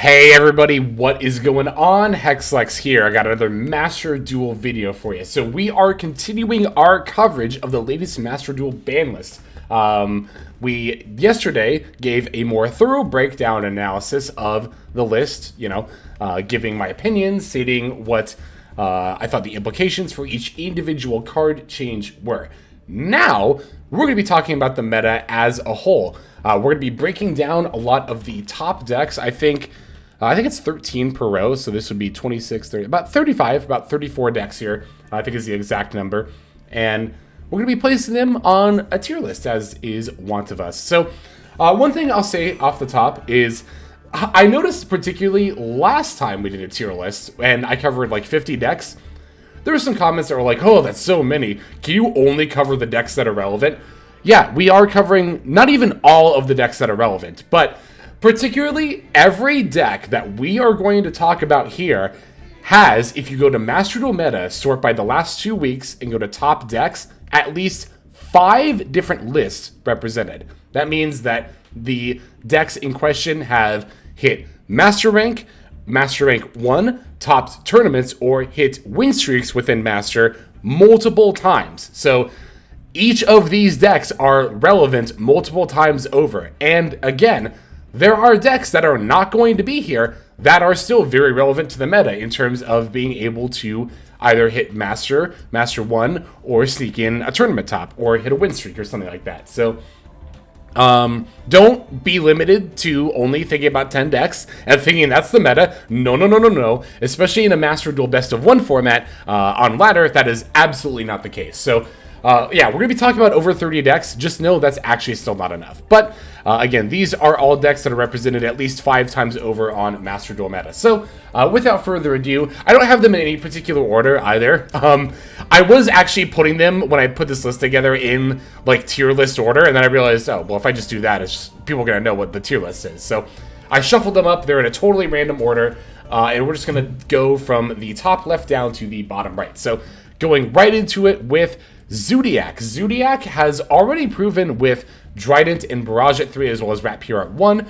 Hey everybody, what is going on? Hexlex here. I got another Master Duel video for you. So we are continuing our coverage of the latest Master Duel ban list. We yesterday gave a more thorough breakdown analysis of the list, giving my opinions, stating what I thought the implications for each individual card change were. Now, we're going to be talking about the meta as a whole. We're going to be breaking down a lot of the top decks. I think it's 13 per row, so this would be 26, 30, about 35, about 34 decks here, I think is the exact number. And we're going to be placing them on a tier list, as is wont of us. So, one thing I'll say off the top is, I noticed particularly last time we did a tier list, and I covered like 50 decks, there were some comments that were like, oh, that's so many. Can you only cover the decks that are relevant? Yeah, we are covering not even all of the decks that are relevant, but particularly every deck that we are going to talk about here has, if you go to Master Duel Meta, sort by the last 2 weeks, and go to top decks, at least 5 different lists represented. That means that the decks in question have hit Master Rank 1, topped tournaments, or hit win streaks within Master multiple times. So each of these decks are relevant multiple times over. And again, there are decks that are not going to be here that are still very relevant to the meta in terms of being able to either hit Master 1, or sneak in a tournament top, or hit a win streak or something like that. So don't be limited to only thinking about 10 decks and thinking that's the meta. No. Especially in a Master Duel Best of 1 format on ladder, that is absolutely not the case. So, yeah, we're going to be talking about over 30 decks. Just know that's actually still not enough. But, again, these are all decks that are represented at least 5 times over on Master Duel Meta. So, without further ado, I don't have them in any particular order either. I was actually putting them, when I put this list together, in, like, tier list order. And then I realized, oh, well, if I just do that, it's just, people are going to know what the tier list is. So, I shuffled them up. They're in a totally random order. And we're just going to go from the top left down to the bottom right. So, going right into it with Zoodiac. Zoodiac has already proven with Trident and Barrage at 3, as well as Rapier at 1,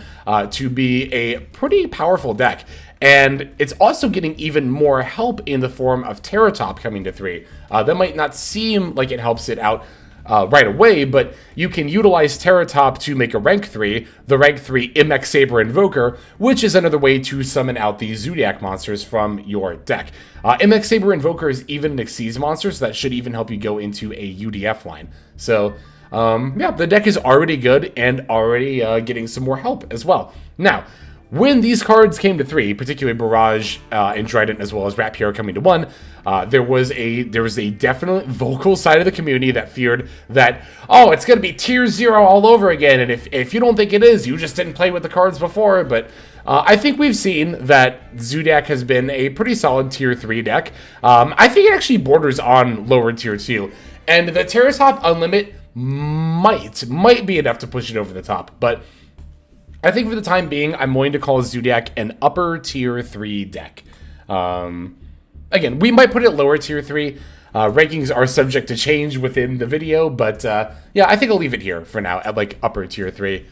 to be a pretty powerful deck. And it's also getting even more help in the form of Terratop coming to 3. That might not seem like it helps it out right away, but you can utilize Terratop to make a rank 3, the rank 3 MX Saber Invoker, which is another way to summon out the Zoodiac monsters from your deck. MX Saber Invoker is even an Xyz monster, so that should even help you go into a UDF line. So, yeah, the deck is already good and already getting some more help as well. Now, when these cards came to 3, particularly Barrage and Trident, as well as Rapier coming to 1, there was a definite vocal side of the community that feared that, oh, it's going to be tier 0 all over again, and if you don't think it is, you just didn't play with the cards before. But I think we've seen that Zoodiac has been a pretty solid tier 3 deck. I think it actually borders on lower tier 2, and the Terratop Unlimit might be enough to push it over the top, but I think for the time being, I'm going to call Zoodiac an upper tier 3 deck. Again, we might put it lower tier 3. Rankings are subject to change within the video, but yeah, I think I'll leave it here for now at like upper tier 3.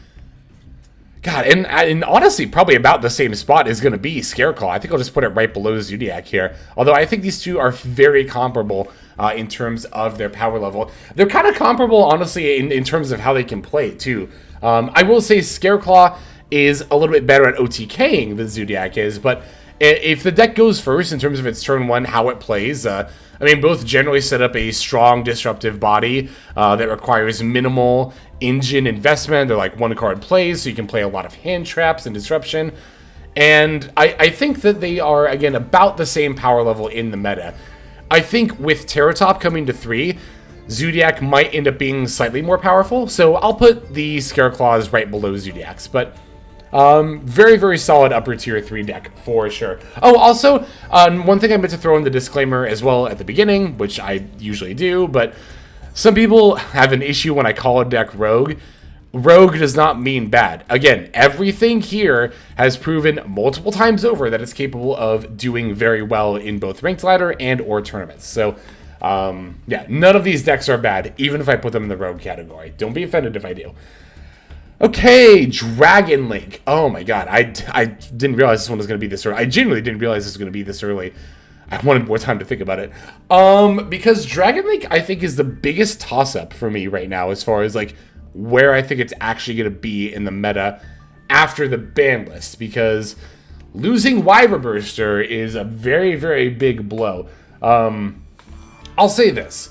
God, and honestly, probably about the same spot is going to be Scareclaw. I think I'll just put it right below Zoodiac here. Although I think these two are very comparable in terms of their power level. They're kind of comparable, honestly, in terms of how they can play, too. I will say Scareclaw is a little bit better at OTKing than Zoodiac is, but if the deck goes first in terms of its turn 1, how it plays, I mean, both generally set up a strong disruptive body that requires minimal engine investment. They're like 1-card plays, so you can play a lot of hand traps and disruption. And I think that they are, again, about the same power level in the meta. I think with Terratop coming to 3, Zoodiac might end up being slightly more powerful, so I'll put the Scareclaws right below Zoodiacs, but very, very solid upper tier 3 deck for sure. Oh, also, one thing I meant to throw in the disclaimer as well at the beginning, which I usually do, but some people have an issue when I call a deck Rogue. Rogue does not mean bad. Again, everything here has proven multiple times over that it's capable of doing very well in both ranked ladder and or tournaments. So, yeah, none of these decks are bad, even if I put them in the Rogue category. Don't be offended if I do. Okay, Dragon Link. Oh my god, I didn't realize this one was going to be this early. I genuinely didn't realize this was going to be this early. I wanted more time to think about it. Because Dragon Link, I think, is the biggest toss-up for me right now as far as, like, where I think it's actually going to be in the meta after the ban list. Because losing Wyverburster is a very, very big blow. I'll say this.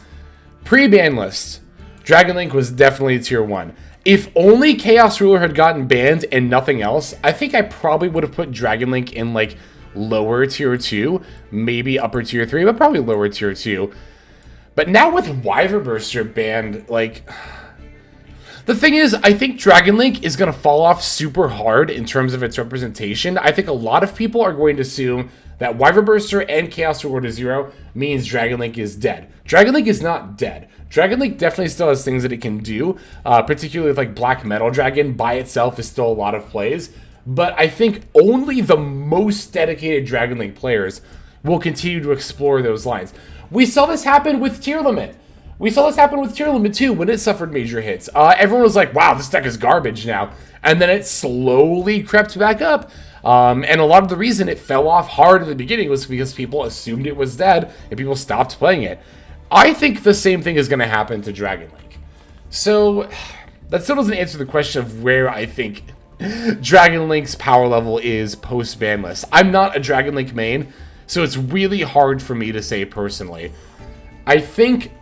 Pre-ban list, Dragon Link was definitely tier 1. If only Chaos Ruler had gotten banned and nothing else, I think I probably would have put Dragon Link in, like, lower tier 2, maybe upper tier 3, but probably lower tier 2. But now with Wyverburster banned, like... The thing is, I think Dragon Link is going to fall off super hard in terms of its representation. I think a lot of people are going to assume that Wyverburster and Chaos Ruler to 0 means Dragon Link is dead. Dragon Link is not dead. Dragon Link definitely still has things that it can do, particularly with like Black Metal Dragon by itself is still a lot of plays. But I think only the most dedicated Dragon Link players will continue to explore those lines. We saw this happen with Tier Limit. We saw this happen with Tier Limit too when it suffered major hits. Everyone was like, wow, this deck is garbage now. And then it slowly crept back up. And a lot of the reason it fell off hard at the beginning was because people assumed it was dead and people stopped playing it. I think the same thing is going to happen to Dragon Link. So that still doesn't answer the question of where I think Dragon Link's power level is post-ban list. I'm not a Dragon Link main, so it's really hard for me to say personally. I think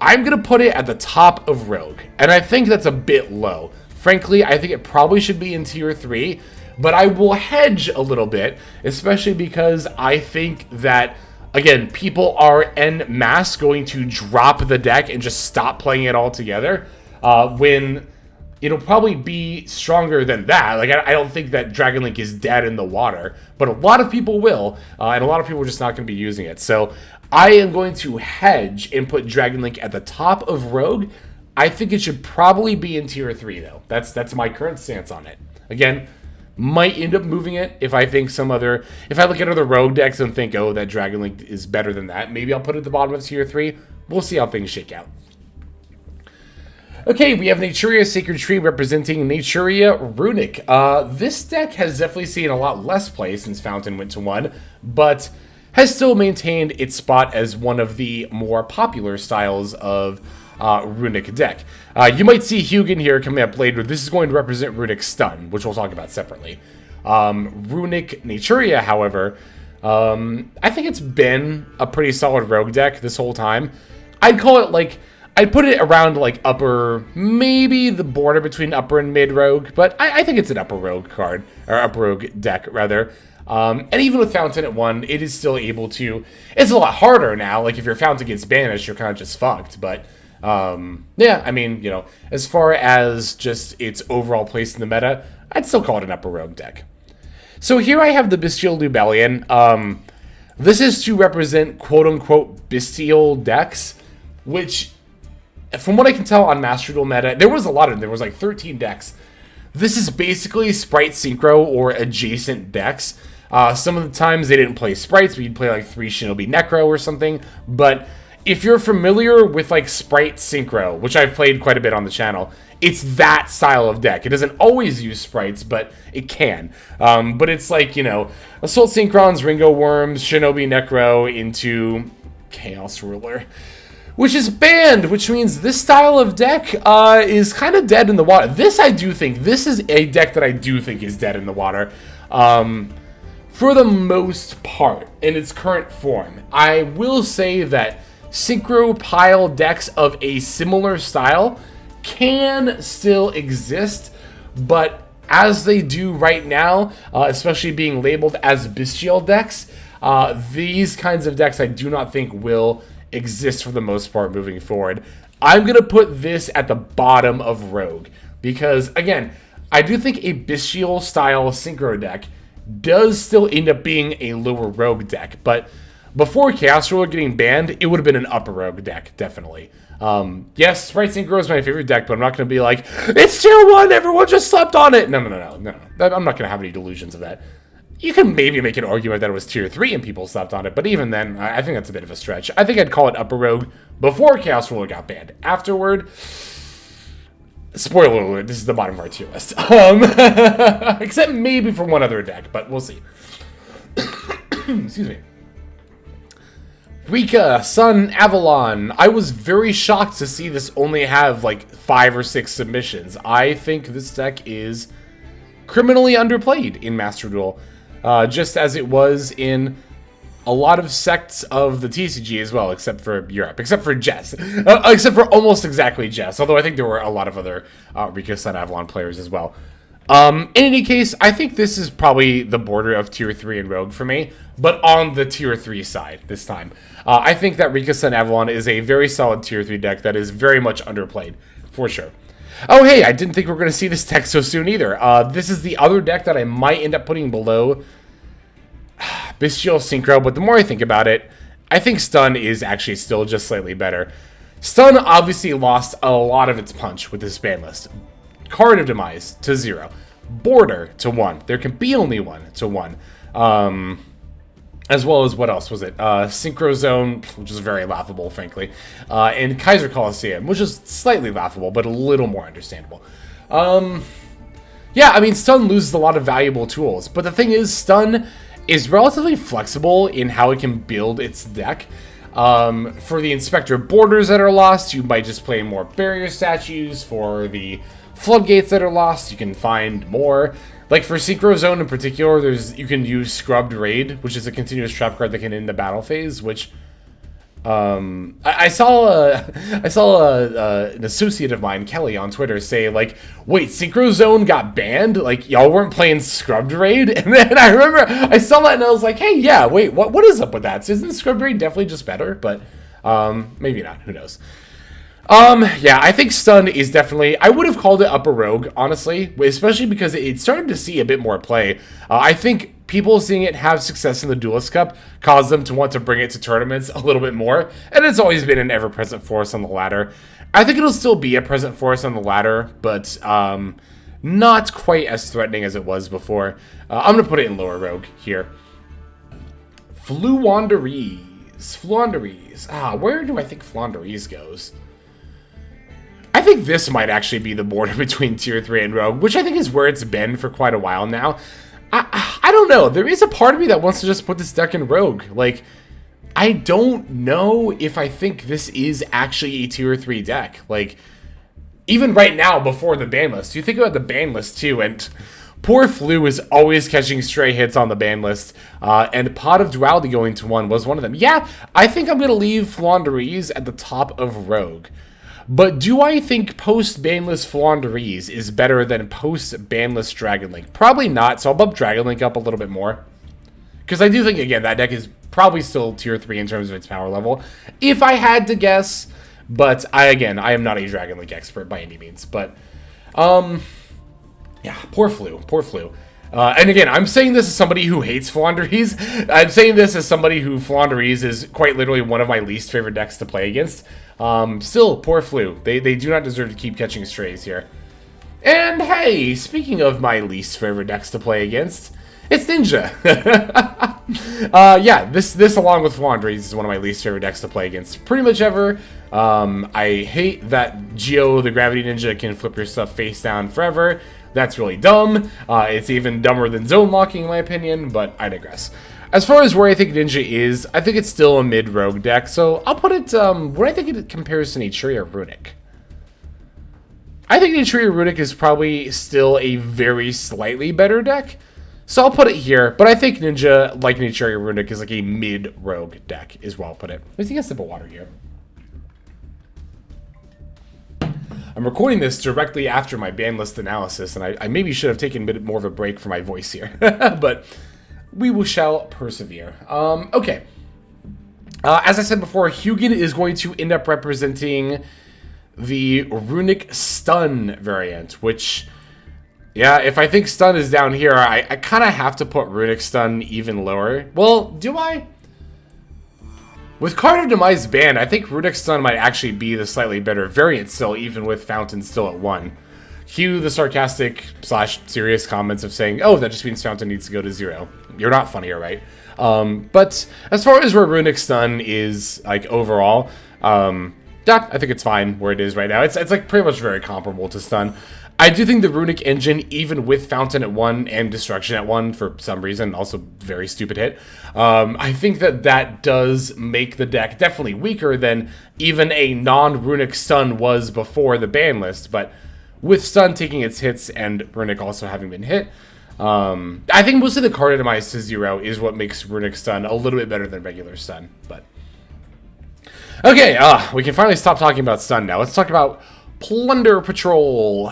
I'm going to put it at the top of Rogue, and I think that's a bit low. Frankly, I think it probably should be in tier 3, but I will hedge a little bit, especially because I think that, again, people are en masse going to drop the deck and just stop playing it altogether, when it'll probably be stronger than that. Like, I don't think that Dragon Link is dead in the water, but a lot of people will, and a lot of people are just not going to be using it. So I am going to hedge and put Dragon Link at the top of Rogue. I think it should probably be in tier 3, though. That's my current stance on it. Again, might end up moving it if I think if I look at other Rogue decks and think, oh, that Dragon Link is better than that, maybe I'll put it at the bottom of tier 3. We'll see how things shake out. Okay, we have Naturia Sacred Tree representing Naturia Runic. This deck has definitely seen a lot less play since Fountain went to 1, but has still maintained its spot as one of the more popular styles of Runic deck. You might see Hugin here coming up later. This is going to represent Runic Stun, which we'll talk about separately. Runic Naturia, however, I think it's been a pretty solid rogue deck this whole time. I'd call it like... I'd put it around like upper, maybe the border between upper and mid rogue, but I think it's an upper rogue card, or upper rogue deck rather. And even with Fountain at 1, it is still able to, it's a lot harder now, like if your Fountain gets banished, you're kind of just fucked, but yeah, I mean, you know, as far as just its overall place in the meta, I'd still call it an upper rogue deck. So here I have the Bestial Lubellion. This is to represent quote-unquote bestial decks, which... From what I can tell on Master Duel meta, there was a lot of them. There was like 13 decks. This is basically Sprite Synchro or adjacent decks. Some of the times they didn't play Sprites, but you'd play like 3 Shinobi Necro or something. But if you're familiar with like Sprite Synchro, which I've played quite a bit on the channel, it's that style of deck. It doesn't always use sprites, but it can. But it's like, you know, Assault Synchrons, Ringo Worms, Shinobi Necro into Chaos Ruler, which is banned, which means this style of deck is kind of dead in the water. This is a deck that I do think is dead in the water. For the most part, in its current form. I will say that synchro pile decks of a similar style can still exist, but as they do right now, especially being labeled as bestial decks, these kinds of decks I do not think will exist for the most part moving forward. I'm going to put this at the bottom of Rogue because, again, I do think a bestial style synchro deck does still end up being a lower Rogue deck, but before Chaos Ruler getting banned, it would have been an upper Rogue deck, definitely. Yes, Sprite Synchro is my favorite deck, but I'm not going to be like, it's tier 1, everyone just slept on it. No. I'm not going to have any delusions of that. You can maybe make an argument that it was tier 3 and people slept on it, but even then, I think that's a bit of a stretch. I think I'd call it upper Rogue before Chaos Ruler got banned. Afterward, Spoiler alert, this is the bottom of our tier list. Except maybe for one other deck, but we'll see. Excuse me. Rika, Sun, Avalon. I was very shocked to see this only have like 5 or 6 submissions. I think this deck is criminally underplayed in Master Duel, just as it was in a lot of sects of the TCG as well, except for Europe, except for Jess, except for almost exactly Jess, although I think there were a lot of other Rika, Sun, Avalon players as well. In any case, I think this is probably the border of Tier 3 and Rogue for me, but on the Tier 3 side this time. I think that Rika, Sun, Avalon is a very solid Tier 3 deck that is very much underplayed, for sure. Oh, hey, I didn't think we were going to see this deck so soon either. This is the other deck that I might end up putting below Bestial Synchro, but the more I think about it, I think Stun is actually still just slightly better. Stun obviously lost a lot of its punch with this ban list. Card of Demise to 0. Border to 1. There can be only 1 to 1. As well as, what else was it? Synchro Zone, which is very laughable, frankly. And Kaiser Coliseum, which is slightly laughable, but a little more understandable. Yeah, I mean, Stun loses a lot of valuable tools. But the thing is, Stun is relatively flexible in how it can build its deck. For the Inspector Borders that are lost, you might just play more barrier statues. For the Floodgates that are lost, you can find more. Like for Synchro Zone in particular, you can use Scrubbed Raid, which is a continuous trap card that can end the battle phase, which I saw an associate of mine, Kelly, on Twitter say, like, wait, Synchro Zone got banned? Like, y'all weren't playing Scrubbed Raid? And then I remember I saw that and I was like, hey, yeah, wait, what is up with that? Isn't Scrubbed Raid definitely just better? But maybe not, who knows. Yeah, I think Stun is definitely, I would have called it Upper Rogue, honestly, especially because it started to see a bit more play. I think people seeing it have success in the Duelist Cup caused them to want to bring it to tournaments a little bit more, and it's always been an ever-present force on the ladder. I think it'll still be a present force on the ladder, but not quite as threatening as it was before. I'm going to put it in Lower Rogue here. Floowandereeze. Where do I think Floowandereeze goes? I think this might actually be the border between Tier 3 and Rogue, which I think is where it's been for quite a while now. I don't know. There is a part of me that wants to just put this deck in Rogue. Like, I don't know if I think this is actually a Tier 3 deck. Like, even right now, before the ban list, you think about the ban list too, and poor Flu is always catching stray hits on the ban list, and Pot of Duality going to 1 was one of them. Yeah, I think I'm going to leave Floowandereeze at the top of Rogue. But do I think post-banless Floowandereeze is better than post-banless Dragon Link? Probably not, so I'll bump Dragon Link up a little bit more. Because I do think, again, that deck is probably still Tier 3 in terms of its power level, if I had to guess. But, I am not a Dragon Link expert by any means. But, yeah, poor Flu. And again, I'm saying this as somebody who hates Floowandereeze. I'm saying this as somebody who Floowandereeze is quite literally one of my least favorite decks to play against. Still, poor Flu. They do not deserve to keep catching strays here. And hey, speaking of my least favorite decks to play against, it's Ninja. Yeah, this along with Floowandereeze is one of my least favorite decks to play against pretty much ever. I hate that Geo, the Gravity Ninja, can flip your stuff face down forever. That's really dumb. It's even dumber than Zone Locking, in my opinion, but I digress. As far as where I think Ninja is, I think it's still a mid-rogue deck, so I'll put it where I think it compares to Naturia Runic. I think Naturia Runic is probably still a very slightly better deck, so I'll put it here, but I think Ninja, like Naturia Runic, is like a mid-rogue deck, is where I'll put it. Let's take a sip of water here. I'm recording this directly after my ban list analysis, and I maybe should have taken a bit more of a break for my voice here, but we shall persevere. Okay. As I said before, Hugin is going to end up representing the Runic Stun variant, which, yeah, if I think Stun is down here, I kind of have to put Runic Stun even lower. Well, do I? With Card of Demise banned, I think Runic Stun might actually be the slightly better variant still, even with Fountain still at 1. Cue the sarcastic / serious comments of saying, oh, that just means Fountain needs to go to 0. You're not funnier, right? But as far as where Runic Stun is, like, overall, yeah, yeah, I think it's fine where it is right now. It's like pretty much very comparable to Stun. I do think the Runic Engine, even with Fountain at 1 and Destruction at 1, for some reason, also very stupid hit, I think that does make the deck definitely weaker than even a non-Runic Stun was before the ban list, but with Stun taking its hits and Runic also having been hit, I think mostly the card itemized to 0 is what makes Runic Stun a little bit better than regular Stun, but... Okay, we can finally stop talking about Stun now. Let's talk about Plunder Patrol.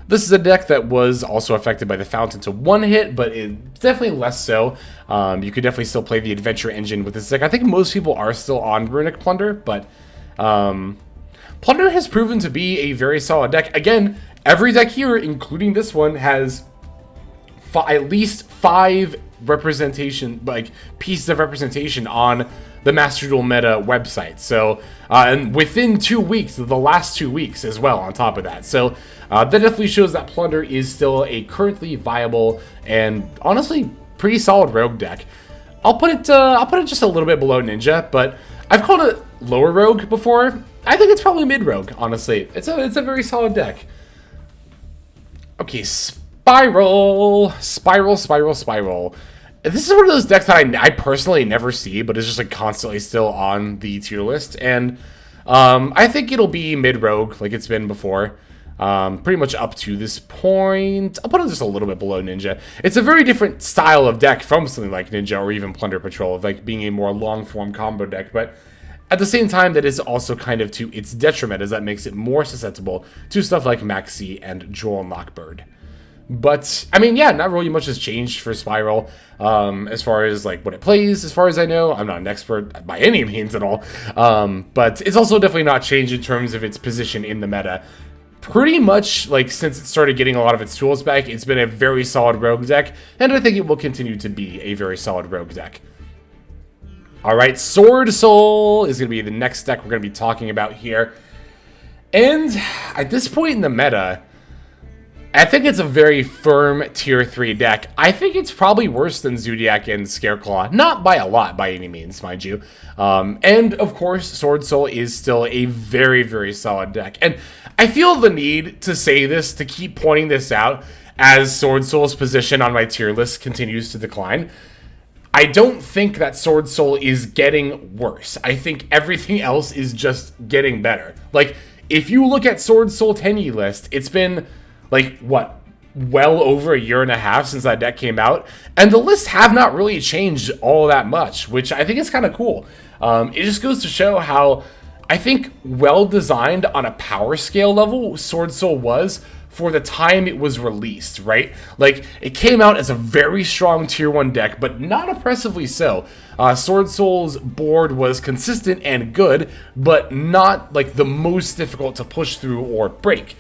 This is a deck that was also affected by the Fountain to 1 hit, but it's definitely less so. You could definitely still play the Adventure Engine with this deck. I think most people are still on Runic Plunder, but Plunder has proven to be a very solid deck. Again, every deck here, including this one, has at least 5 representation, like pieces of representation on the Master Duel Meta website. So, and within 2 weeks, the last 2 weeks as well on top of that. So, that definitely shows that Plunder is still a currently viable and honestly pretty solid rogue deck. I'll put it just a little bit below Ninja, but I've called it lower rogue before. I think it's probably mid rogue, honestly. It's a very solid deck. Okay, Spiral. This is one of those decks that I personally never see, but is just like constantly still on the tier list. And I think it'll be mid-rogue like it's been before. Pretty much up to this point. I'll put it just a little bit below Ninja. It's a very different style of deck from something like Ninja or even Plunder Patrol, of like being a more long-form combo deck. But at the same time, that is also kind of to its detriment, as that makes it more susceptible to stuff like Maxi and Joel Knockbird. But, I mean, yeah, not really much has changed for Spiral, as far as, like, what it plays, as far as I know. I'm not an expert by any means at all, but it's also definitely not changed in terms of its position in the meta. Pretty much, like, since it started getting a lot of its tools back, it's been a very solid rogue deck, and I think it will continue to be a very solid rogue deck. Alright, Sword Soul is going to be the next deck we're going to be talking about here. And at this point in the meta, I think it's a very firm tier 3 deck. I think it's probably worse than Zoodiac and Scareclaw. Not by a lot, by any means, mind you. And, of course, Sword Soul is still a very, very solid deck. And I feel the need to say this, to keep pointing this out, as Sword Soul's position on my tier list continues to decline. I don't think that Sword Soul is getting worse. I think everything else is just getting better. Like, if you look at Sword Soul 10E list, it's been... like, what, well over a year and a half since that deck came out, and the lists have not really changed all that much, which I think is kind of cool. It just goes to show how, I think, well-designed on a power scale level Sword Soul was for the time it was released, right? Like, it came out as a very strong tier 1 deck, but not oppressively so. Sword Soul's board was consistent and good, but not, like, the most difficult to push through or break.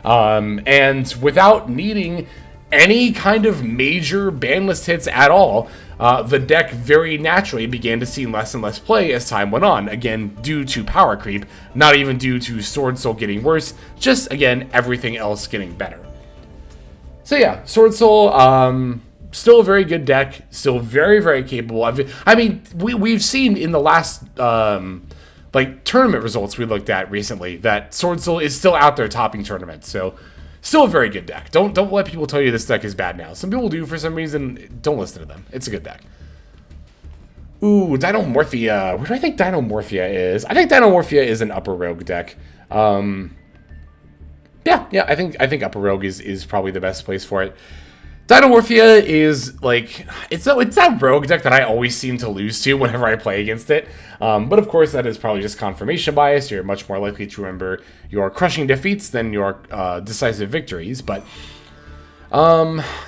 And without needing any kind of major banlist hits at all, the deck very naturally began to see less and less play as time went on. Again, due to power creep, not even due to Sword Soul getting worse, just, again, everything else getting better. So yeah, Sword Soul, still a very good deck, still very, very capable. I mean, we've seen in the last... like, tournament results we looked at recently, that Sword Soul is still out there topping tournaments, so still a very good deck. Don't let people tell you this deck is bad now. Some people do for some reason. Don't listen to them. It's a good deck. Ooh, Dinomorphia. Where do I think Dinomorphia is? I think Dinomorphia is an upper rogue deck. Yeah, I think upper rogue is probably the best place for it. Dinomorphia is, like, it's that rogue deck that I always seem to lose to whenever I play against it. But of course, that is probably just confirmation bias. You're much more likely to remember your crushing defeats than your decisive victories. But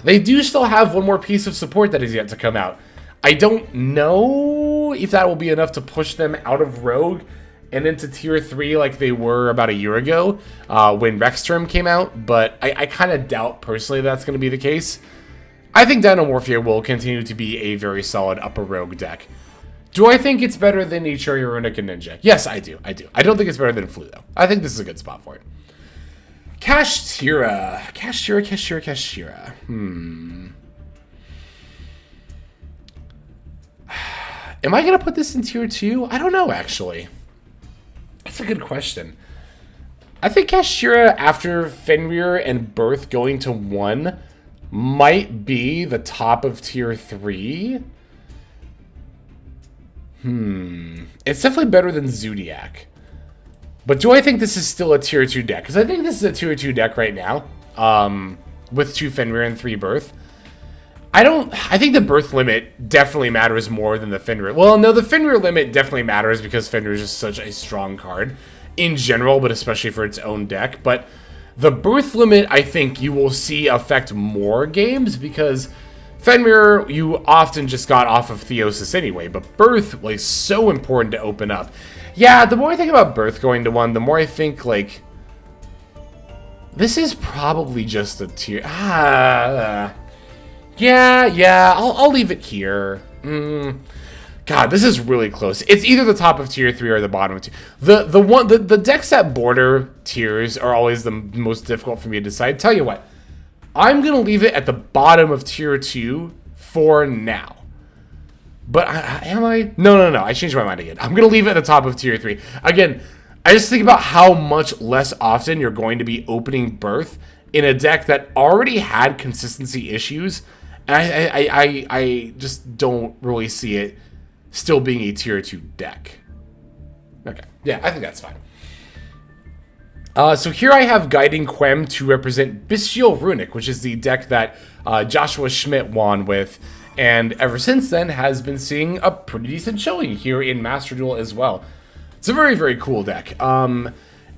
they do still have one more piece of support that is yet to come out. I don't know if that will be enough to push them out of rogue and into tier 3 like they were about a year ago when Rexterm came out, but I kind of doubt personally that's going to be the case. I think Dinomorphia will continue to be a very solid upper rogue deck. Do I think it's better than Ichiro, Runic, and Ninja? Yes, I do. I don't think it's better than Flu, though. I think this is a good spot for it. Kashtira. Am I going to put this in tier 2? I don't know, actually. That's a good question. I think Kashtira, after Fenrir and Birth going to 1, might be the top of tier 3. It's definitely better than Zodiac. But do I think this is still a tier 2 deck? Because I think this is a tier 2 deck right now. With 2 Fenrir and 3 Birth. I think the Birth limit definitely matters more than the Fenrir. Well, no, the Fenrir limit definitely matters because Fenrir is just such a strong card in general, but especially for its own deck. But the Birth limit, I think you will see affect more games because Fenrir, you often just got off of Theosis anyway, but Birth was so important to open up. Yeah, the more I think about Birth going to 1, the more I think, like, this is probably just a tier... Yeah, I'll leave it here. God, this is really close. It's either the top of tier 3 or the bottom of tier. The decks that border tiers are always the most difficult for me to decide. Tell you what, I'm gonna leave it at the bottom of tier 2 for now. But am I? No. I changed my mind again. I'm gonna leave it at the top of tier 3 again. I just think about how much less often you're going to be opening Birth in a deck that already had consistency issues. And I just don't really see it still being a tier 2 deck. Okay, yeah, I think that's fine. So here I have Guiding Quem to represent Bestial Runic, which is the deck that Joshua Schmidt won with, and ever since then has been seeing a pretty decent showing here in Master Duel as well. It's a very, very cool deck.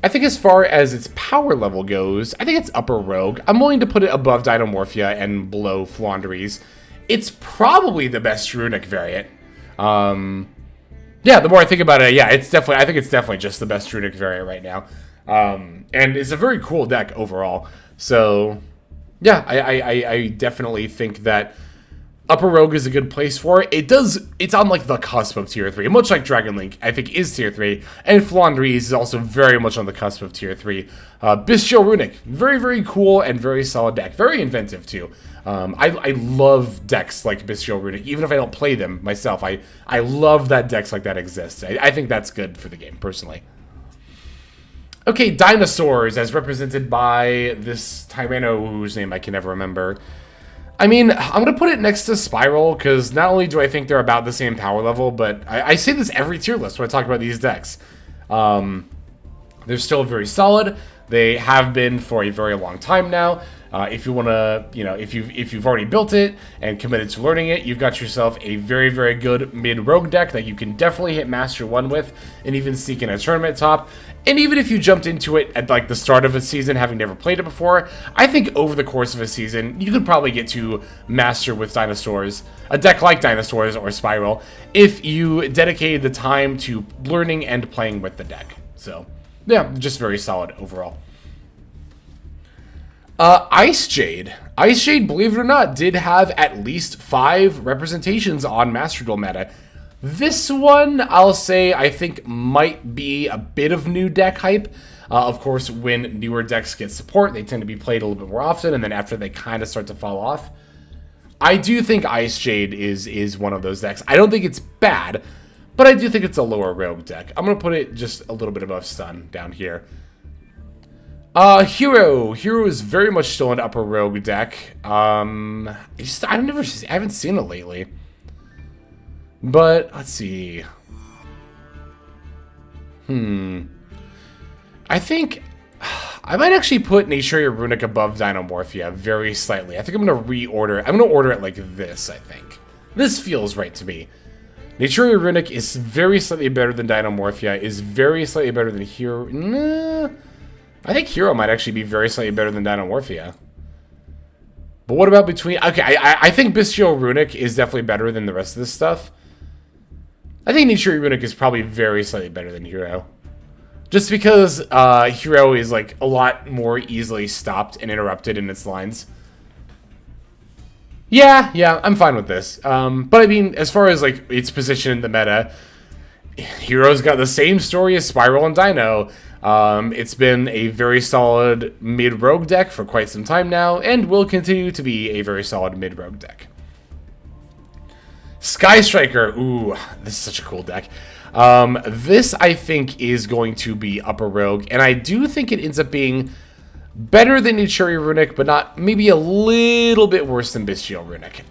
I think as far as its power level goes, I think it's upper Rogue. I'm willing to put it above Dinomorphia and below Floowandereeze. It's probably the best Runic variant. Yeah, the more I think about it, yeah, I think it's definitely just the best Runic variant right now. And it's a very cool deck overall. So, yeah, I definitely think that Upper Rogue is a good place for it. It's on like the cusp of tier 3, much like Dragon Link, I think, is tier 3, and Floowandereeze is also very much on the cusp of tier 3. Bestial Runic, very, very cool and very solid deck. Very inventive, too. I love decks like Bestial Runic, even if I don't play them myself. I love that decks like that exist. I think that's good for the game, personally. Okay, Dinosaurs, as represented by this Tyranno, whose name I can never remember. I mean, I'm going to put it next to Spiral, because not only do I think they're about the same power level, but I say this every tier list when I talk about these decks. They're still very solid. They have been for a very long time now. If you want to, if you've already built it and committed to learning it, you've got yourself a very, very good mid-rogue deck that you can definitely hit Master 1 with and even sneak in a tournament top. And even if you jumped into it at like the start of a season, having never played it before, I think over the course of a season, you could probably get to Master with Dinosaurs, a deck like Dinosaurs or Spiral, if you dedicated the time to learning and playing with the deck. So, yeah, just very solid overall. Ice Jade. Ice Jade, believe it or not, did have at least 5 representations on Master Duel meta. This one, I'll say, I think might be a bit of new deck hype. Of course, when newer decks get support, they tend to be played a little bit more often, and then after they kind of start to fall off. I do think Ice Jade is one of those decks. I don't think it's bad, but I do think it's a lower rogue deck. I'm going to put it just a little bit above Stun down here. Hero. Hero is very much still an upper rogue deck. I haven't seen it lately. But, let's see. I think I might actually put Naturia Runic above Dinomorphia very slightly. I think I'm going to reorder it. I'm going to order it like this, I think. This feels right to me. Naturia Runic is very slightly better than Dinomorphia, is very slightly better than Hero. Nah, I think Hero might actually be very slightly better than Dinomorphia. But what about between... Okay, I think Bestial Runic is definitely better than the rest of this stuff. I think Naturia Runic is probably very slightly better than Hero. Just because Hero is like a lot more easily stopped and interrupted in its lines. Yeah, I'm fine with this. But I mean, as far as like its position in the meta, Hero's got the same story as Spiral and Dino. It's been a very solid mid-rogue deck for quite some time now, and will continue to be a very solid mid-rogue deck. Sky Striker, ooh, this is such a cool deck. This, I think, is going to be Upper Rogue, and I do think it ends up being better than Uchuri Runic, but not maybe a little bit worse than Bystial Runic.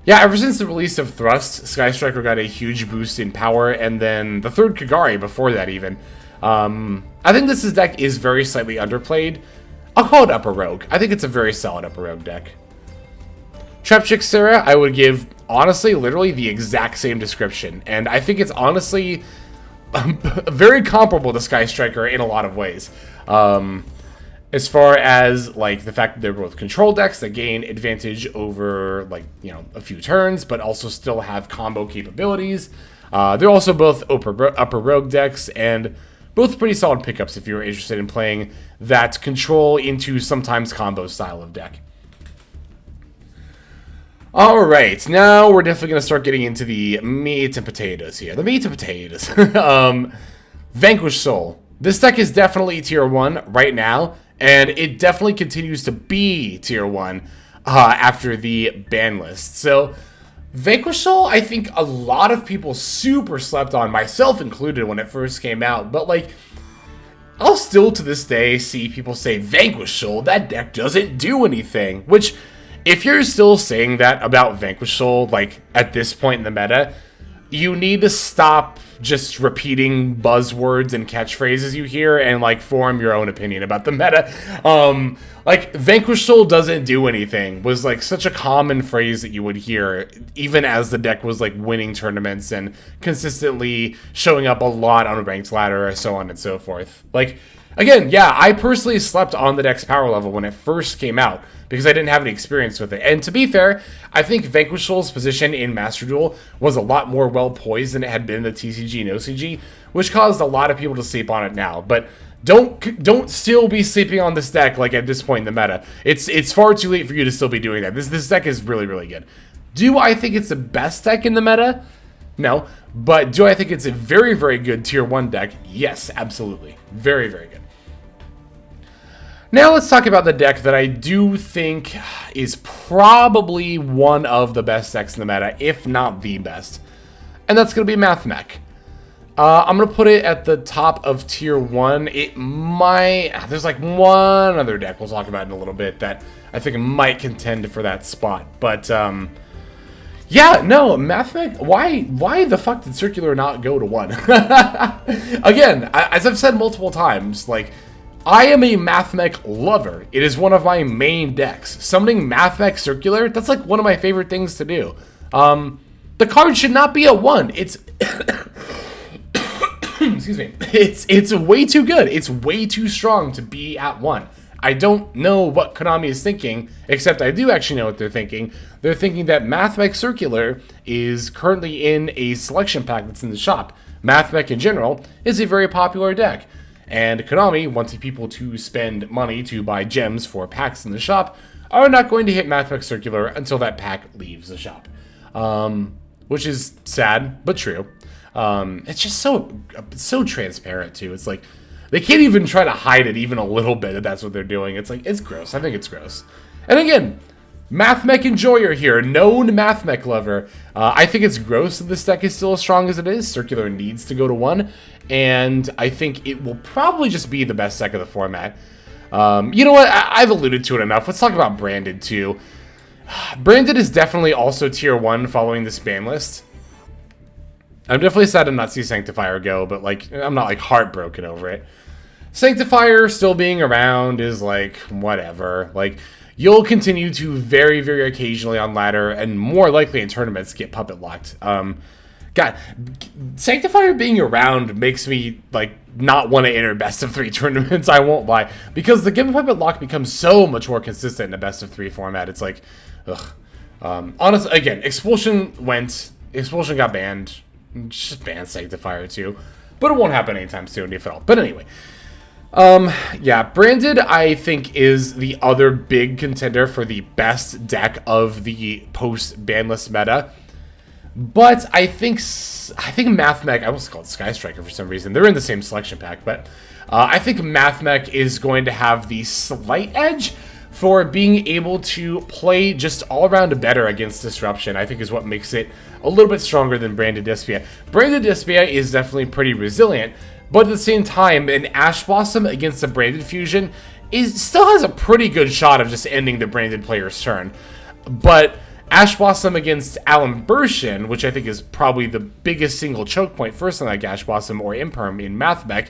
Yeah, ever since the release of Thrust, Sky Striker got a huge boost in power, and then the third Kagari before that even. I think this deck is very slightly underplayed. I'll call it Upper Rogue. I think it's a very solid Upper Rogue deck. Trapchick Sarah, I would give, honestly, literally the exact same description. And I think it's honestly very comparable to Sky Striker in a lot of ways. As far as, like, the fact that they're both control decks that gain advantage over, like, you know, a few turns, but also still have combo capabilities. They're also both upper rogue decks, and both pretty solid pickups if you're interested in playing that control into sometimes combo style of deck. Alright, now we're definitely going to start getting into the meat and potatoes here. The meat and potatoes. Vanquish Soul. This deck is definitely tier 1 right now, and it definitely continues to be tier 1 after the ban list. So, Vanquish Soul, I think a lot of people super slept on, myself included, when it first came out. But, like, I'll still to this day see people say, Vanquish Soul, that deck doesn't do anything. Which, if you're still saying that about Vanquish Soul, like, at this point in the meta, you need to stop just repeating buzzwords and catchphrases you hear and, like, form your own opinion about the meta. Like, Vanquish Soul doesn't do anything was, like, such a common phrase that you would hear, even as the deck was, like, winning tournaments and consistently showing up a lot on a ranked ladder, or so on and so forth. Like, again, yeah, I personally slept on the deck's power level when it first came out, because I didn't have any experience with it. And to be fair, I think Vanquish Soul's position in Master Duel was a lot more well-poised than it had been in the TCG and OCG, which caused a lot of people to sleep on it now. But don't still be sleeping on this deck, like, at this point in the meta. It's far too late for you to still be doing that. This deck is really, really good. Do I think it's the best deck in the meta? No. But do I think it's a very, very good tier 1 deck? Yes, absolutely. Very, very good. Now let's talk about the deck that I do think is probably one of the best decks in the meta, if not the best. And that's going to be Mathmech. I'm going to put it at the top of tier 1. It might... There's like one other deck we'll talk about in a little bit that I think might contend for that spot. But, yeah, no, Mathmech... Why the fuck did Circular not go to 1? Again, as I've said multiple times, like... I am a Mathmech lover. It is one of my main decks. Summoning Mathmech Circular, that's like one of my favorite things to do. The card should not be a 1. It's... Excuse me. It's way too good. It's way too strong to be at 1. I don't know what Konami is thinking, except I do actually know what they're thinking. They're thinking that Mathmech Circular is currently in a selection pack that's in the shop. Mathmech in general is a very popular deck. And Konami, wanting people to spend money to buy gems for packs in the shop, are not going to hit Mathmech Circular until that pack leaves the shop. Which is sad, but true. It's just so transparent, too. It's like, they can't even try to hide it even a little bit that that's what they're doing. It's like, it's gross. I think it's gross. And again, Mathmech enjoyer here, known Mathmech lover. I think it's gross that this deck is still as strong as it is. Circular needs to go to 1. And I think it will probably just be the best deck of the format. You know what? I've alluded to it enough. Let's talk about Branded, too. Branded is definitely also tier 1 following this ban list. I'm definitely sad to not see Sanctifier go, but, like, I'm not, like, heartbroken over it. Sanctifier still being around is, like, whatever. Like, you'll continue to very, very occasionally on ladder, and more likely in tournaments, get puppet locked. God, Sanctifier being around makes me, like, not want to enter best of 3 tournaments, I won't lie. Because the Given Puppet Lock becomes so much more consistent in a best of 3 format. It's like, ugh. Honestly, again, Expulsion got banned. Just ban Sanctifier too. But it won't happen anytime soon, if at all. But anyway. Yeah, Branded, I think, is the other big contender for the best deck of the post-ban list meta. But I think Mathmech, I almost called Sky Striker for some reason. They're in the same selection pack, but I think Mathmech is going to have the slight edge for being able to play just all around better against Disruption, I think is what makes it a little bit stronger than Branded Despia. Branded Despia is definitely pretty resilient, but at the same time, an Ash Blossom against a Branded Fusion still has a pretty good shot of just ending the Branded player's turn. But Ash Blossom against Alimbertion, which I think is probably the biggest single choke point for something like Ash Blossom or Imperm in Mathmech,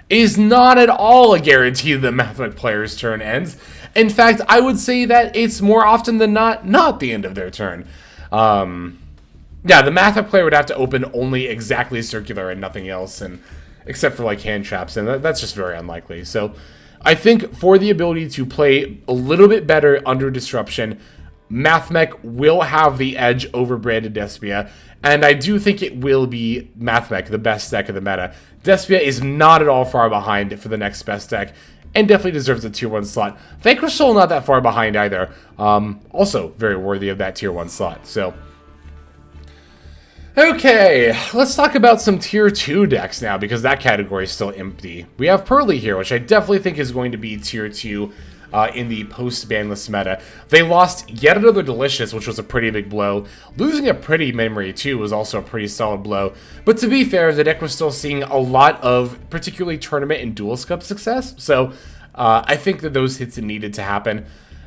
is not at all a guarantee that the Mathmech player's turn ends. In fact, I would say that it's more often than not the end of their turn. Yeah, the Mathmech player would have to open only exactly circular and nothing else, and except for like hand traps, and that's just very unlikely. So I think for the ability to play a little bit better under Disruption, Mathmech will have the edge over Branded Despia, and I do think it will be Mathmech, the best deck of the meta. Despia is not at all far behind for the next best deck, and definitely deserves a tier 1 slot. Vanquish Soul not that far behind either. Also very worthy of that tier 1 slot, so. Okay, let's talk about some tier 2 decks now, because that category is still empty. We have Pearly here, which I definitely think is going to be tier 2 in the post-banless meta. They lost yet another Delicious, which was a pretty big blow. Losing a Pretty Memory, too, was also a pretty solid blow. But to be fair, the deck was still seeing a lot of particularly tournament and Duelist Cup success, so I think that those hits needed to happen.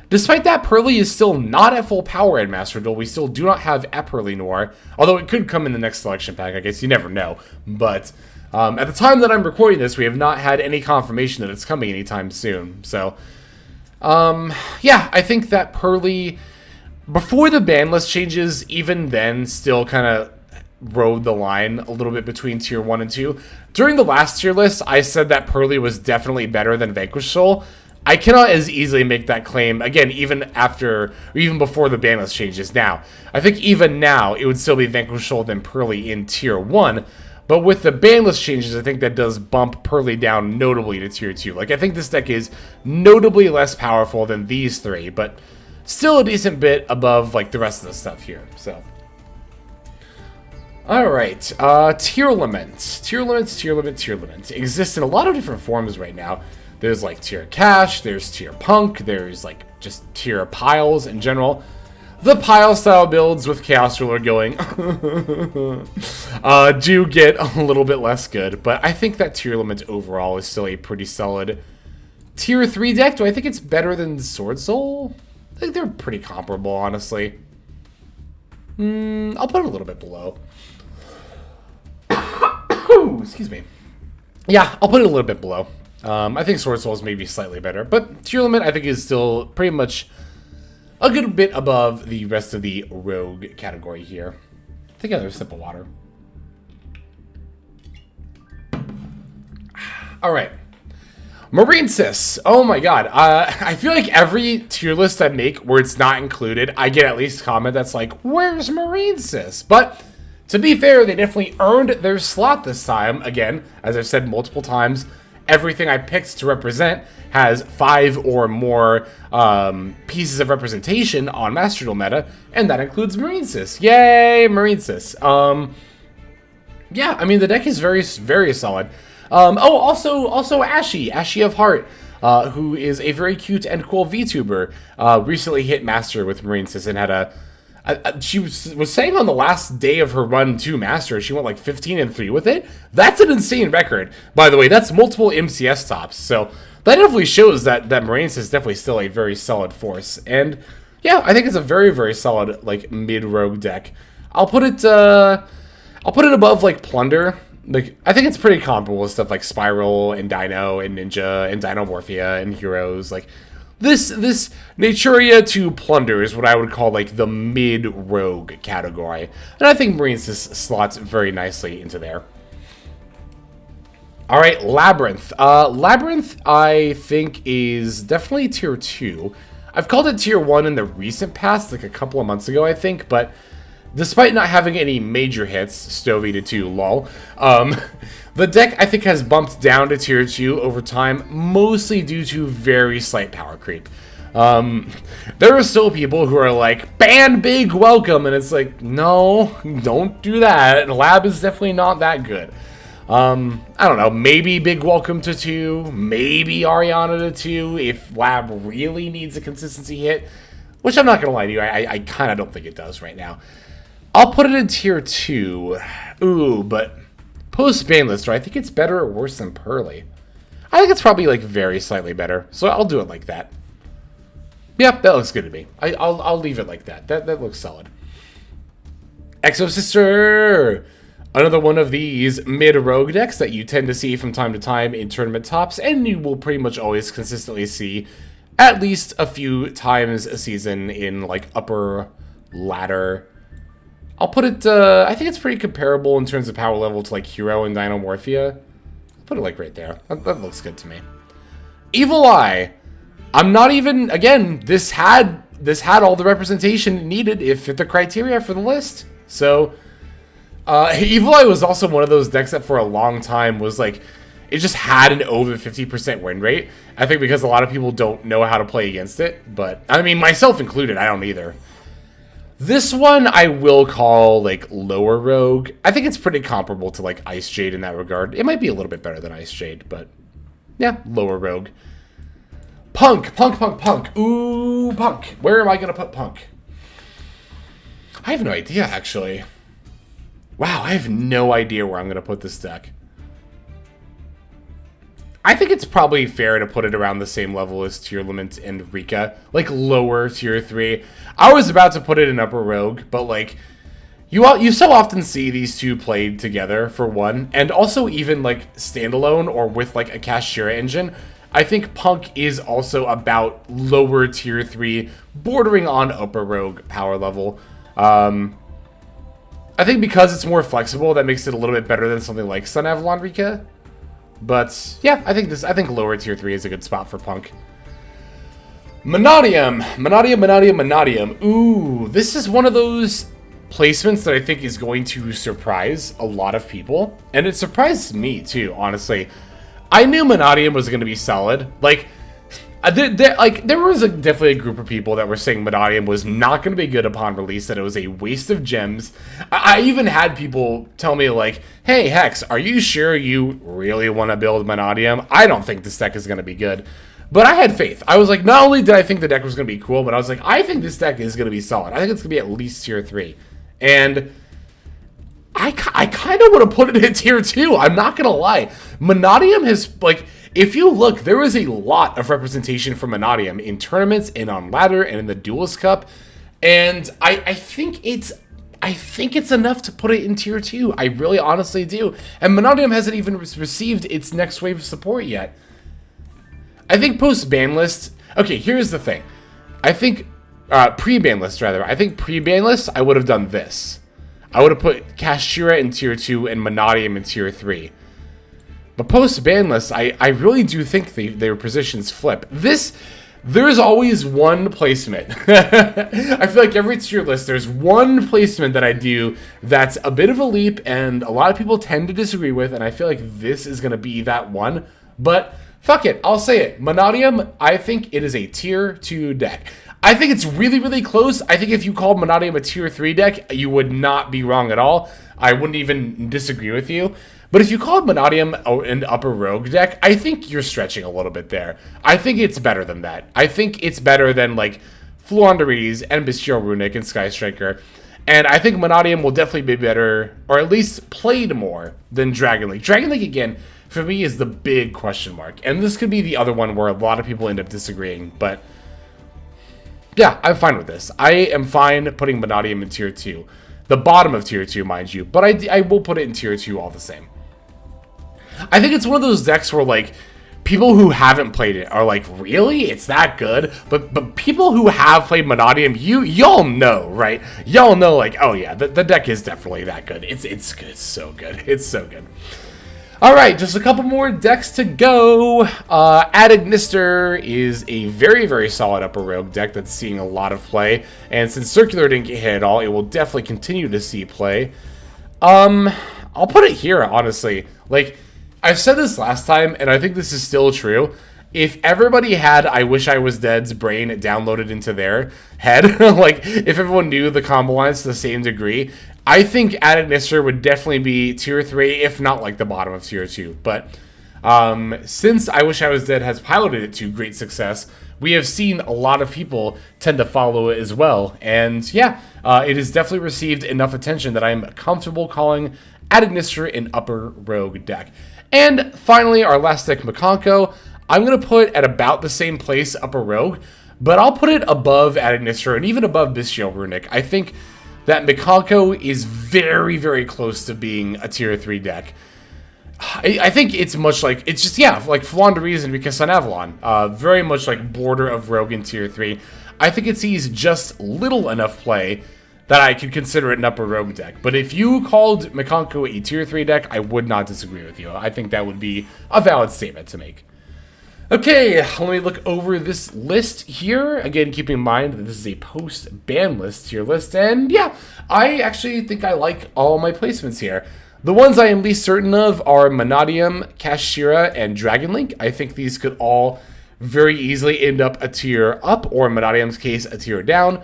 Despite that, Pearly is still not at full power in Master Duel. We still do not have Epperly Noir, although it could come in the next selection pack, I guess. You never know. But at the time that I'm recording this, we have not had any confirmation that it's coming anytime soon, so yeah, I think that Pearly, before the ban list changes, even then, still kind of rode the line a little bit between tier 1 and 2. During the last tier list, I said that Pearly was definitely better than Vanquish Soul. I cannot as easily make that claim, again, even after, or even before the ban list changes now. I think even now, it would still be Vanquish Soul than Pearly in tier 1, but with the ban list changes, I think that does bump Pearly down notably to tier 2. Like, I think this deck is notably less powerful than these three, but still a decent bit above, like, the rest of the stuff here, so. Alright, Tier Limit. Tier Limit exists in a lot of different forms right now. There's, like, Tier Cash, there's Tier Punk, there's, like, just Tier Piles in general. The pile-style builds with Chaos Ruler going do get a little bit less good, but I think that Tier Limit overall is still a pretty solid Tier 3 deck. Do I think it's better than Sword Soul? I think they're pretty comparable, honestly. I'll put it a little bit below. Excuse me. Yeah, I'll put it a little bit below. I think Sword Soul is maybe slightly better, but Tier Limit I think is still pretty much a good bit above the rest of the Rogue category here. Take another sip of water. Alright. Marincess. Oh my god. I feel like every tier list I make where it's not included, I get at least a comment that's like, where's Marincess? But to be fair, they definitely earned their slot this time. Again, as I've said multiple times, everything I picked to represent has 5 or more pieces of representation on Master Duel meta, and that includes Marincess. Yay, Marincess. Yeah, I mean, the deck is very, very solid. Oh, also Ashy of Heart, who is a very cute and cool VTuber, recently hit Master with Marincess and had she was saying on the last day of her run to Master, she went like 15-3 with it. That's an insane record, by the way. That's multiple MCS tops, so that definitely shows that Marincess is definitely still a very solid force. And yeah, I think it's a very, very solid like mid-rogue deck. I'll put it above like Plunder. Like, I think it's pretty comparable with stuff like Spiral and Dino and Ninja and Dinomorphia and Heroes. Like, this Naturia to Plunder is what I would call, like, the mid-rogue category. And I think Marincess slots very nicely into there. Alright, Labyrinth. Labyrinth, I think, is definitely Tier 2. I've called it Tier 1 in the recent past, like a couple of months ago, I think, but despite not having any major hits, Stovey to 2, lol, the deck, I think, has bumped down to Tier 2 over time, mostly due to very slight power creep. There are still people who are like, ban big, welcome, and it's like, no, don't do that. Lab is definitely not that good. I don't know, maybe Big Welcome to 2, maybe Ariana to 2, if Lab really needs a consistency hit, which I'm not going to lie to you, I kind of don't think it does right now. I'll put it in tier 2. Ooh, but post-Banelist, I think it's better or worse than Pearly? I think it's probably, like, very slightly better, so I'll do it like that. Yep, that looks good to me. I'll leave it like that. That looks solid. Exo Sister! Another one of these mid-rogue decks that you tend to see from time to time in tournament tops, and you will pretty much always consistently see at least a few times a season in, like, upper ladder. I'll put it, I think it's pretty comparable in terms of power level to, like, Hero and Dynamorphia. I'll put it, like, right there. That looks good to me. Evil Eye. I'm not even, again, this had all the representation it needed. It fit the criteria for the list. So, Evil Eye was also one of those decks that for a long time was like, it just had an over 50% win rate. I think because a lot of people don't know how to play against it. But, I mean, myself included, I don't either. This one I will call, like, lower rogue. I think it's pretty comparable to, like, Ice Jade in that regard. It might be a little bit better than Ice Jade, but, yeah, lower rogue. Punk. Ooh, Punk. Where am I going to put Punk? I have no idea, actually. Wow, I have no idea where I'm going to put this deck. I think it's probably fair to put it around the same level as Tearlament and Rika. Like, lower tier 3. I was about to put it in upper rogue, but, like, you so often see these two played together, for one. And also even, like, standalone or with, like, a Kashtira engine. I think Punk is also about lower tier 3, bordering on upper rogue power level. I think because it's more flexible, that makes it a little bit better than something like Sun Avalon Rika. But yeah, I think lower tier 3 is a good spot for Punk. Mannadium. Ooh, this is one of those placements that I think is going to surprise a lot of people, and it surprised me too, honestly. I knew Mannadium was going to be solid. Like, there was definitely a group of people that were saying Mannadium was not going to be good upon release, that it was a waste of gems. I even had people tell me, like, hey, Hex, are you sure you really want to build Mannadium? I don't think this deck is going to be good. But I had faith. I was like, not only did I think the deck was going to be cool, but I was like, I think this deck is going to be solid. I think it's going to be at least tier 3. And I kind of want to put it in tier 2. I'm not going to lie. Mannadium has, like, if you look, there is a lot of representation for Mannadium in tournaments and on ladder and in the Duelist Cup. And I think it's enough to put it in tier 2. I really honestly do. And Mannadium hasn't even received its next wave of support yet. I think post-ban list... Okay, here's the thing. I think... pre-ban list, rather. I think pre-ban list, I would have done this. I would have put Kashtira in tier 2 and Mannadium in tier 3. But post-ban list, I really do think their positions flip. There's always one placement. I feel like every tier list, there's one placement that I do that's a bit of a leap, and a lot of people tend to disagree with, and I feel like this is going to be that one. But fuck it, I'll say it. Mannadium, I think it is a tier 2 deck. I think it's really, really close. I think if you called Mannadium a tier 3 deck, you would not be wrong at all. I wouldn't even disagree with you. But if you called Mannadium an upper rogue deck, I think you're stretching a little bit there. I think it's better than that. I think it's better than, like, Floowandereeze and Bestial Runic and Sky Striker. And I think Mannadium will definitely be better, or at least played more, than Dragon League. Dragon League, again, for me, is the big question mark. And this could be the other one where a lot of people end up disagreeing. But yeah, I'm fine with this. I am fine putting Mannadium in tier 2. The bottom of tier 2, mind you. But I will put it in tier 2 all the same. I think it's one of those decks where, like, people who haven't played it are like, really? It's that good? But people who have played Mannadium, y'all know, right? Y'all know, like, oh yeah, the deck is definitely that good. It's good. It's so good. It's so good. Alright, just a couple more decks to go. Adignister is a very, very solid upper rogue deck that's seeing a lot of play. And since Circular didn't get hit at all, it will definitely continue to see play. I'll put it here, honestly. Like, I've said this last time, and I think this is still true. If everybody had I Wish I Was Dead's brain downloaded into their head, like, if everyone knew the combo lines to the same degree, I think Adagnister would definitely be tier 3, if not like the bottom of tier 2. But since I Wish I Was Dead has piloted it to great success, we have seen a lot of people tend to follow it as well. And yeah, it has definitely received enough attention that I'm comfortable calling Adagnister an upper rogue deck. And finally, our last deck, Mikanko, I'm going to put at about the same place, upper rogue, but I'll put it above Adagnister and even above Bestial Runic. I think that Mikanko is very, very close to being a tier 3 deck. I think it's much like, it's just, yeah, like Flawn to Reason because Sun Avalon. Very much like border of Rogue in tier 3. I think it sees just little enough play that I could consider it an upper Rogue deck. But if you called Mikanko a tier 3 deck, I would not disagree with you. I think that would be a valid statement to make. Okay, let me look over this list here. Again, keeping in mind that this is a post-ban list tier list. And yeah, I actually think I like all my placements here. The ones I am least certain of are Mannadium, Kashtira, and Dragonlink. I think these could all very easily end up a tier up, or in Mannadium's case, a tier down.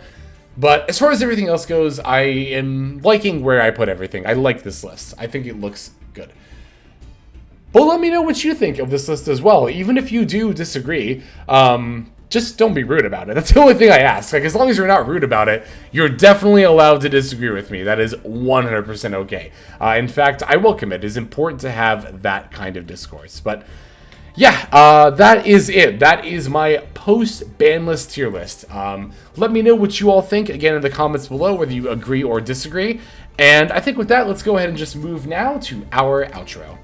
But as far as everything else goes, I am liking where I put everything. I like this list. I think it looks good. But let me know what you think of this list as well. Even if you do disagree, just don't be rude about it. That's the only thing I ask. Like, as long as you're not rude about it, you're definitely allowed to disagree with me. That is 100% okay. In fact, I welcome it. It is important to have that kind of discourse. But yeah, that is it. That is my post-ban list tier list. Let me know what you all think, again, in the comments below, whether you agree or disagree. And I think with that, let's go ahead and just move now to our outro.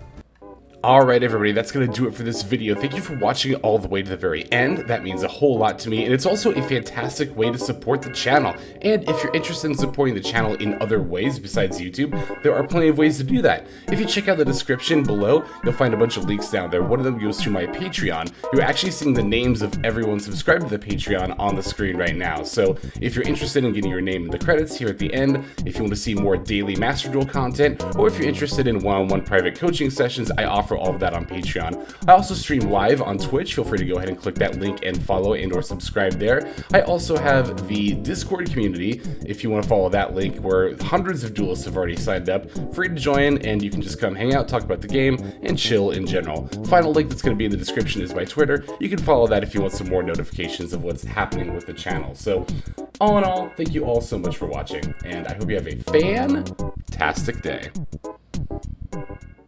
Alright everybody, that's going to do it for this video. Thank you for watching it all the way to the very end. That means a whole lot to me, and it's also a fantastic way to support the channel. And if you're interested in supporting the channel in other ways besides YouTube, there are plenty of ways to do that. If you check out the description below, you'll find a bunch of links down there. One of them goes to my Patreon. You're actually seeing the names of everyone subscribed to the Patreon on the screen right now. So if you're interested in getting your name in the credits here at the end, if you want to see more daily Master Duel content, or if you're interested in one-on-one private coaching sessions, I offer all of that on Patreon. I also stream live on Twitch. Feel free to go ahead and click that link and follow and or subscribe there. I also have the Discord community, if you want to follow that link, where hundreds of duelists have already signed up. Free to join, and you can just come hang out, talk about the game, and chill in general. Final link that's going to be in the description is my Twitter. You can follow that if you want some more notifications of what's happening with the channel. So, all in all, thank you all so much for watching, and I hope you have a fantastic day.